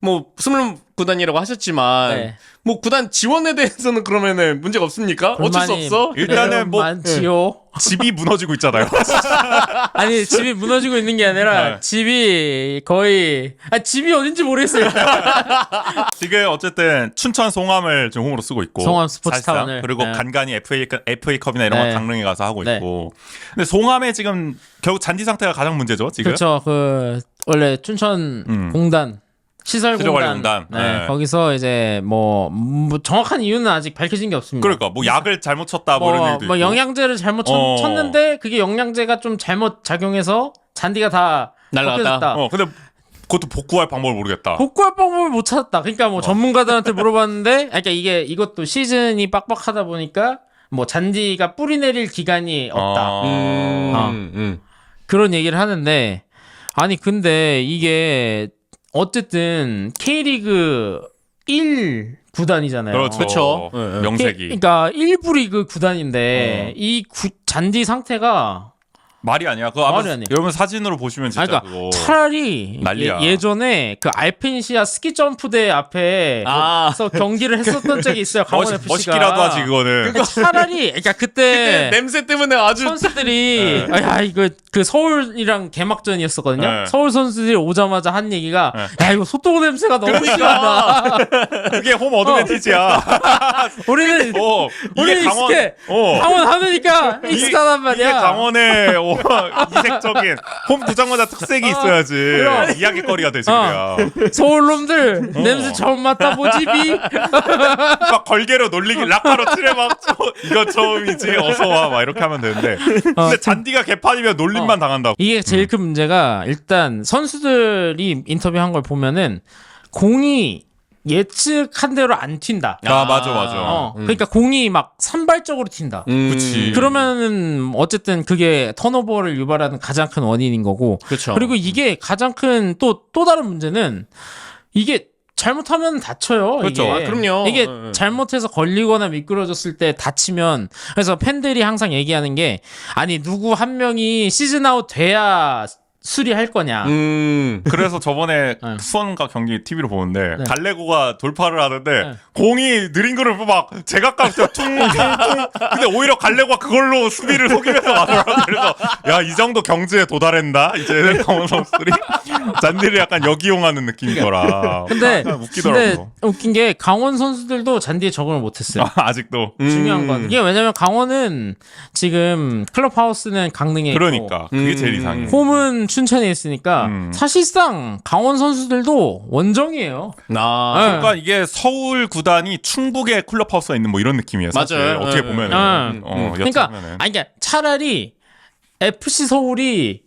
뭐 스물 구단이라고 하셨지만 네. 뭐 구단 지원에 대해서는 그러면은 문제가 없습니까? 어쩔 수 불만이 없어. 일단은 뭐 많지요. 집이 무너지고 있잖아요. 아니 집이 무너지고 있는 게 아니라 네. 집이 거의 집이 어딘지 모르겠어요. 지금 어쨌든 춘천 송암을 지금 홈으로 쓰고 있고 송암 스포츠타운을. 사실상. 그리고 네. 간간히 FA컵이나 이런 네. 거 강릉에 가서 하고 네. 있고. 근데 송암에 지금 결국 잔디 상태가 가장 문제죠. 지금. 그렇죠. 그 원래 춘천 공단 시설공단 시설관리공단. 네. 네. 거기서 이제 뭐 정확한 이유는 아직 밝혀진 게 없습니다. 그러니까 뭐 약을 잘못 쳤다 뭐 이런 얘기도 뭐 있고. 영양제를 잘못 쳤는데 그게 영양제가 좀 잘못 작용해서 잔디가 다 날라갔다. 벗겨졌다. 근데 그것도 복구할 방법을 모르겠다. 복구할 방법을 못 찾았다. 그러니까 뭐 전문가들한테 물어봤는데, 그러니까 이것도 시즌이 빡빡하다 보니까 뭐 잔디가 뿌리 내릴 기간이 없다. 그런 얘기를 하는데, 아니 근데 이게 어쨌든 K리그 1 구단이잖아요. 그렇죠. 네. 명색이. 그러니까 1부 리그 구단인데 이 잔디 상태가 말이 아니야. 그거 아마 말이 아니야. 여러분 사진으로 보시면 진짜 그러니까 그거 차라리 난리야. 예전에 그 알펜시아 스키 점프대 앞에서 경기를 했었던 적이 있어요. 강원 FC가. 멋있기라도 하지 그거는. 차라리 그러니까 그때 냄새 때문에 아주 선수들이 야 이거 그 서울이랑 개막전이었었거든요. 네. 서울 선수들이 오자마자 한 얘기가 야 이거 소똥 냄새가 너무 그러니까. 심하다. 그게 홈 어드밴티지야. 우리는 이게 강원. 익숙해. 강원 하느니까 익숙하단 말이야. 이게 강원의 이색적인 홈 구장마다 특색이 있어야지. 이야기거리가 되지 그래야. 서울 놈들 냄새 처음 맡아 보지비. 막 걸개로 놀리기 락카로 틀에 막 이거 처음이지 어서 와 막 이렇게 하면 되는데. 근데 잔디가 개판이면 놀림만 당한다고. 이게 제일 큰 문제가 일단 선수들이 인터뷰한 걸 보면은 공이 예측한 대로 안 튄다. 맞아. 그러니까 공이 막 산발적으로 튄다. 그치. 그러면은 어쨌든 그게 턴오버를 유발하는 가장 큰 원인인 거고. 그렇죠. 그리고 이게 가장 큰 또 다른 문제는 이게 잘못하면 다쳐요. 그렇죠. 이게. 아, 그럼요. 이게 네. 잘못해서 걸리거나 미끄러졌을 때 다치면 그래서 팬들이 항상 얘기하는 게 아니 누구 한 명이 시즌 아웃 돼야 수리할 거냐. 그래서 저번에 네. 수원과 경기 TV로 보는데 네. 갈레고가 돌파를 하는데 네. 공이 느린 거를 막 제각각 퉁퉁 근데 오히려 갈레고가 그걸로 수비를 속이면서 가더라고. 그래서 야 이 정도 경지에 도달했나 이제 강원 선수들이 잔디를 약간 역이용하는 느낌이더라. 근데 약간 웃기더라고. 웃긴 게 강원 선수들도 잔디에 적응을 못했어요. 아직도 중요한 건 이게 왜냐면 강원은 지금 클럽하우스는 강릉에 그러니까 그게 제일 이상해. 있고 홈은 춘천에 있으니까 사실상 강원 선수들도 원정이에요. 그러니까 이게 서울 구단이 충북의 클럽하우스가 있는 뭐 이런 느낌이에요. 사실. 맞아요. 어떻게 네. 보면은. 그러니까 여쭤보면은. 그러니까 차라리 FC 서울이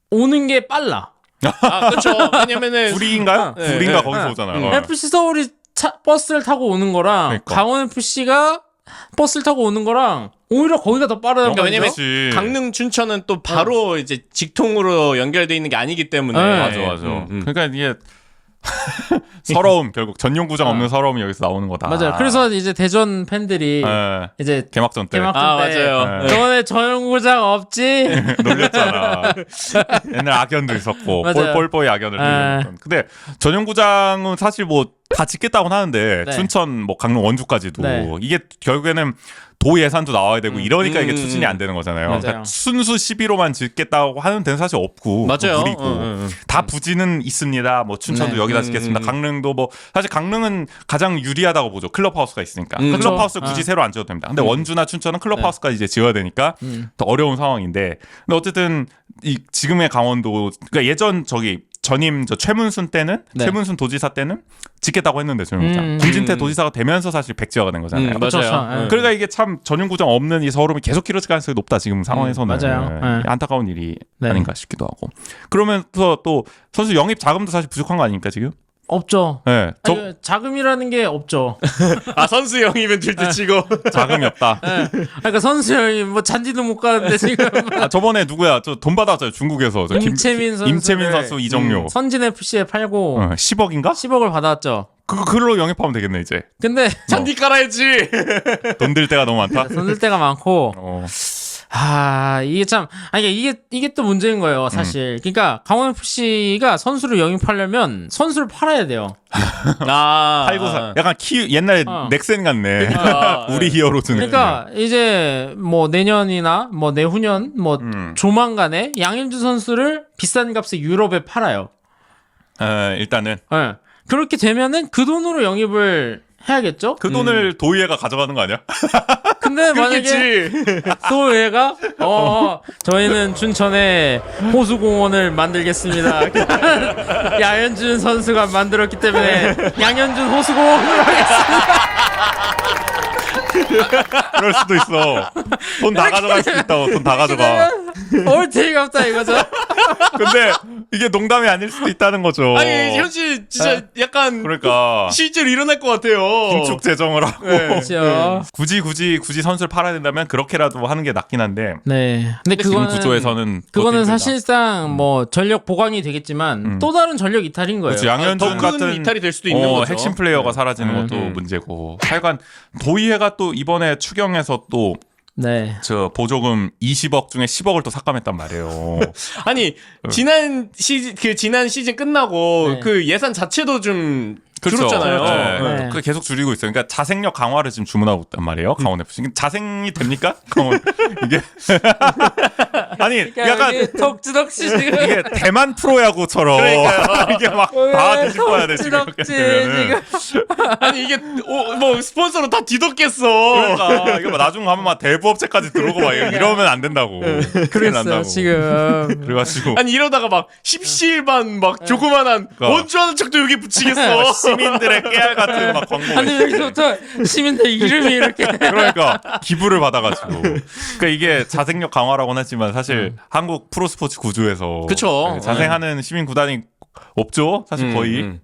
오는 게 빨라. 그렇죠. 왜냐면은 구리인가요? 네, 구리인가 네. 거기서 오잖아요. FC 서울이 버스를 타고 오는 거랑 그러니까. 강원 FC가 버스를 타고 오는 거랑 오히려 거기가 더 빠르단 그러니까 말이죠. 왜냐면 강릉 춘천은 또 바로 이제 직통으로 연결돼 있는 게 아니기 때문에 네. 맞아. 그러니까 이게 서러움 결국 전용구장 없는 서러움이 여기서 나오는 거다. 맞아요. 그래서 이제 대전 팬들이 네. 이제 개막전 때 개막전 때 맞아요. 네. 저번에 전용구장 없지? 놀렸잖아. 옛날 악연도 있었고 맞아요. 뻘뻘뻘이 악연을 네. 놀렸던. 근데 전용구장은 사실 뭐 다 짓겠다고는 하는데 네. 춘천 뭐 강릉 원주까지도 네. 이게 결국에는 도 예산도 나와야 되고 이러니까 이게 추진이 안 되는 거잖아요. 맞아요. 그러니까 순수 11호만 짓겠다고 하는 데는 사실 없고 맞아요. 무리고 다 부지는 있습니다. 뭐 춘천도 네. 여기다 짓겠습니다. 강릉도 뭐 사실 강릉은 가장 유리하다고 보죠. 클럽하우스가 있으니까 클럽하우스 굳이 새로 안 지어도 됩니다. 근데 원주나 춘천은 클럽하우스까지 이제 지어야 되니까 더 어려운 상황인데 근데 어쨌든 이 지금의 강원도 그러니까 예전 전임 최문순 때는 네. 최문순 도지사 때는 짓겠다고 했는데 전용구장 김진태 도지사가 되면서 사실 백지화가 된 거잖아요. 그렇죠. 맞아요. 그러니까 이게 참 전용구장 없는 이 서울음이 계속 길어질 가능성이 높다 지금 상황에서는. 맞아요. 네. 안타까운 일이 네. 아닌가 싶기도 하고. 그러면서 또 선수 영입 자금도 사실 부족한 거 아닙니까 지금? 없죠. 네, 아니, 자금이라는 게 없죠. 선수 영입은 둘째치고 자금이 없다. 그러니까 선수형이 뭐 잔디도 못 가는데 지금 저번에 누구야? 저 돈 받았잖아요 중국에서. 임채민 선수 임채민 선수 이정료. 선진 FC에 팔고 10억인가? 10억을 받았죠. 그걸로 영입하면 되겠네 이제. 근데 잔디 깔아야지. 돈 들 때가 너무 많다. 손들 때가 많고 이게 참, 이게 또 문제인 거예요, 사실. 그러니까, 강원 FC가 선수를 영입하려면 선수를 팔아야 돼요. 팔고 약간 옛날 넥센 같네. 그러니까. 우리 히어로즈는. 그러니까, 이제, 뭐, 내년이나, 뭐, 내후년, 뭐, 조만간에 양현준 선수를 비싼 값에 유럽에 팔아요. 일단은 예. 그렇게 되면은 그 돈으로 영입을 해야겠죠? 그 돈을 도이에가 가져가는 거 아니야? 근데 만약에 또 얘가 저희는 춘천에 호수공원을 만들겠습니다. 양현준 선수가 만들었기 때문에 양현준 호수공원을 하겠습니다. 그럴 수도 있어. 돈 다 가져갈 수 있다고. 돈 다 가져가. 얼테이가 없다 이거죠. 근데 이게 농담이 아닐 수도 있다는 거죠. 아니 현실 진짜 약간 그러니까 실제로 일어날 것 같아요. 긴축 재정을 하고 그렇죠. 굳이 선수를 팔아야 된다면 그렇게라도 하는 게 낫긴 한데. 네. 근데 지금 그거는 구조에서는 그거는 힘들다. 사실상 뭐 전력 보강이 되겠지만 또 다른 전력 이탈인 거예요. 그렇지. 양현준 더 큰 같은 이탈이 될 수도 있는 거죠. 핵심 플레이어가 사라지는 것도 문제고. 하여간 도이해가 또 이번에 추경에서 또 네. 저 보조금 20억 중에 10억을 또 삭감했단 말이에요. 아니 지난 시즌 끝나고 네. 그 예산 자체도 좀 그렇죠. 줄었잖아요. 네. 네. 그 계속 줄이고 있어요. 그러니까 자생력 강화를 지금 주문하고 있단 말이에요. 강원 FC. 자생이 됩니까? 강원 이게 아니 약간 이게 덕지덕지 지금 이게 대만 프로야구처럼 이게 막 다 뒤집어야 돼 지금 이렇게 되면은. 아니 이게 뭐 스폰서로 다 뒤덮겠어. 그러니까 이거 막 나중 가면 막 대부업체까지 들어오고 막 이러면 안 된다고. 큰일 그랬어요 난다고. 지금. 그래가지고 아니 이러다가 막 십시일반 막 조그만한 그러니까. 원주하는 척도 여기 붙이겠어. 시민들의 깨알 같은 막 광고. 아니 여기서부터 시민들 이름이 이렇게 그러니까 기부를 받아가지고. 그러니까 이게 자생력 강화라고는 했지만 사실 한국 프로스포츠 구조에서 그쵸. 자생하는 시민 구단이 없죠. 사실 거의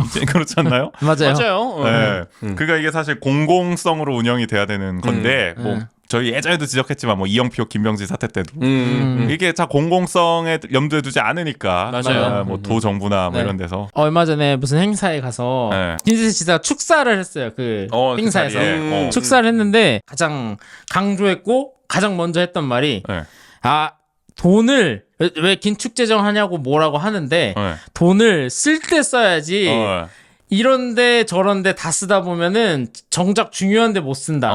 이제 그렇지 않나요? 맞아요. 맞아요. 네. 그러니까 이게 사실 공공성으로 운영이 돼야 되는 건데 뭐 저희 예전에도 지적했지만 뭐 이영표, 김병지 사태 때도 이게 다 공공성에 염두에 두지 않으니까 맞아요. 뭐 도정부나 뭐 네. 이런 데서 얼마 전에 무슨 행사에 가서 네. 김진세 씨가 축사를 했어요. 그 그 행사에서 자리에. 축사를 했는데 가장 강조했고 가장 먼저 했던 말이 네. 돈을 왜 긴축 재정하냐고 뭐라고 하는데 네. 돈을 쓸 때 써야지 이런데 저런데 다 쓰다 보면은 정작 중요한데 못 쓴다.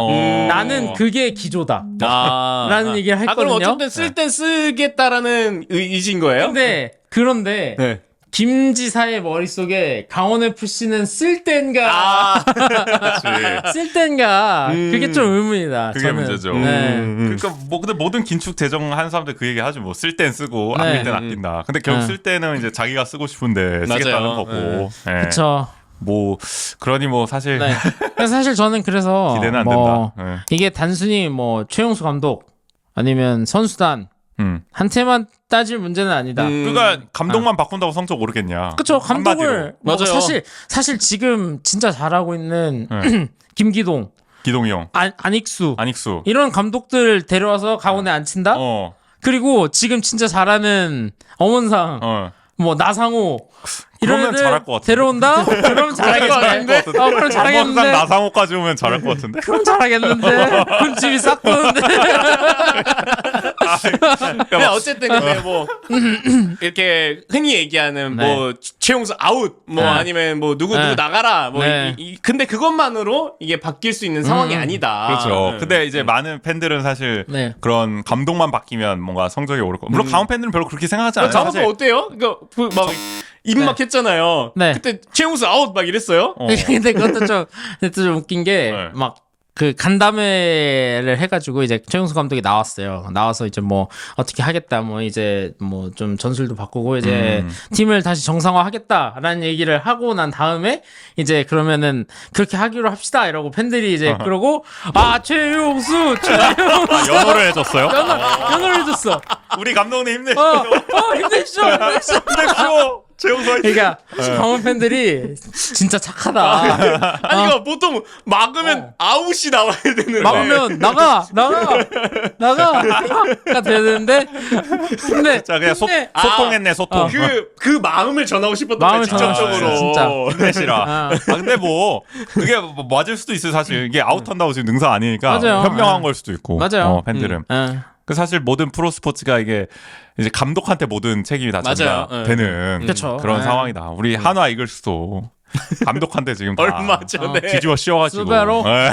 나는 그게 기조다. 라는 얘기를 했거든요. 그럼 어쨌든 쓸 땐 쓰겠다라는 의지인 거예요? 그런데 네. 김 지사의 머릿속에 강원 FC는 쓸 땐가 쓸 땐가 그게 좀 의문이다. 그게 저는. 문제죠. 네. 그러니까 뭐 근데 모든 긴축 재정 하는 사람들 그 얘기 하죠. 뭐 쓸 땐 쓰고 네. 아낄 땐 아낀다. 근데 결국 쓸 때는 이제 자기가 쓰고 싶은데 쓰겠다는 맞아요. 거고. 네. 네. 그렇죠. 뭐 그러니 뭐 사실 네. 그래서 사실 저는 그래서 기대는 안 뭐 된다. 네. 이게 단순히 뭐 최용수 감독 아니면 선수단 한테만 따질 문제는 아니다. 그러니까 감독만 바꾼다고 성적 오르겠냐? 그렇죠. 감독을 한마디로. 뭐 맞아요. 사실 지금 진짜 잘하고 있는 네. 김기동, 기동이 형, 안익수 안익수. 이런 감독들 데려와서 강원에 안 친다. 그리고 지금 진짜 잘하는 엄원상, 뭐 나상호 이런 그러면 애들 잘할 것 같은데. 데려온다? 그럼 잘하겠는데. 그럼 잘하겠는데. 항상 나상호까지 오면 잘할 것 같은데. 그럼 잘하겠는데. 군집이 싹 도는데. 근데 어쨌든 근데 뭐 이렇게 흔히 얘기하는 뭐 최용수 아웃 뭐 아니면 뭐 누구 나가라 뭐 근데 그것만으로 이게 바뀔 수 있는 상황이 아니다. 그렇죠. 근데 이제 많은 팬들은 사실 그런 감독만 바뀌면 뭔가 성적이 오를 거. 물론 강원 팬들은 별로 그렇게 생각하지 않아요. 강원도 어때요? 그러니까 막 입막 했잖아요. 네. 그때 최용수 아웃 막 이랬어요. 근데 그것도 좀 웃긴 게 막 그 간담회를 해가지고 이제 최용수 감독이 나왔어요. 나와서 이제 뭐 어떻게 하겠다, 뭐 이제 뭐 좀 전술도 바꾸고 이제 팀을 다시 정상화하겠다라는 얘기를 하고 난 다음에 이제 그러면은 그렇게 하기로 합시다 이러고 팬들이 이제 그러고 최용수 연호를 해줬어요. 연호를 해줬어. 우리 감독님 힘내십시오. 힘내시죠. 힘내십시오. 최용수 화이팅. 그러니까 강원 팬들이 진짜 착하다. 아니 이거 보통 막으면 아웃이 나와야 되는데 막으면 나가가 돼야 되는데 근데 자 그냥 소통했네 소통. 그 마음을 전하고 싶었던 마음을 거야 직접적으로. 진짜. 힘내시라. 근데 뭐 그게 맞을 수도 있어요 사실. 이게 아웃한다고 지금 능사 아니니까 맞아요. 현명한 걸 수도 있고. 맞아요. 팬들은. 그 사실 모든 프로 스포츠가 이게 이제 감독한테 모든 책임이 다 맞아요. 전가되는 그쵸. 그런 네. 상황이다. 우리 한화 이글스도 감독한테 지금 다 얼마 전에 뒤집어 씌워가지고 수배로? 네.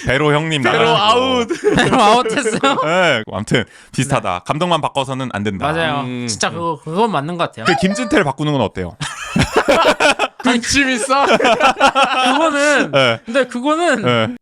배로 형님 배로 나가시고. 아웃. 아웃했어요? 네, 아무튼 비슷하다. 감독만 바꿔서는 안 된다. 맞아요. 진짜 그건 맞는 것 같아요. 그 김진태를 바꾸는 건 어때요? 군침 있어. 그거는 네. 근데 그거는 네.